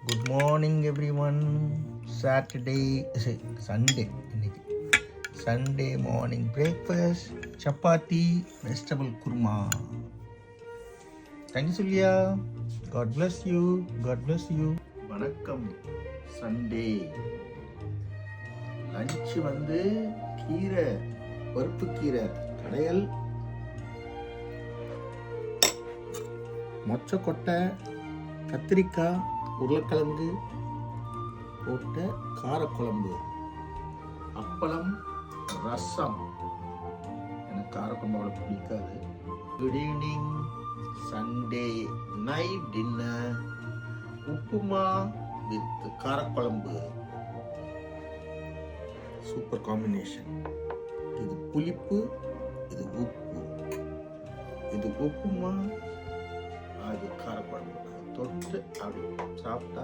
Good morning everyone. Sunday இன்னைக்கு Sunday morning breakfast chapati vegetable kurma. Thank you சொல்லியா. God bless you, God bless you. வணக்கம். Sunday lunch கீரை, பருப்பு கீரை கடையல், மொச்சக்கொட்டை, கத்திரிக்காய், உருளைக்கிழங்கு போட்ட காரக்குழம்பு, அப்பளம், ரசம். எனக்கு காரக்குழம்பு அவ்வளோ பிடிக்காது. Good evening. Sunday night dinner upma with kara kuzhambu. Super combination. இது புளிப்பு, இது உப்பு. இது உப்புமா, அது காரக்குழம்பு தொட்டு அப்படி சாப்பிட்டா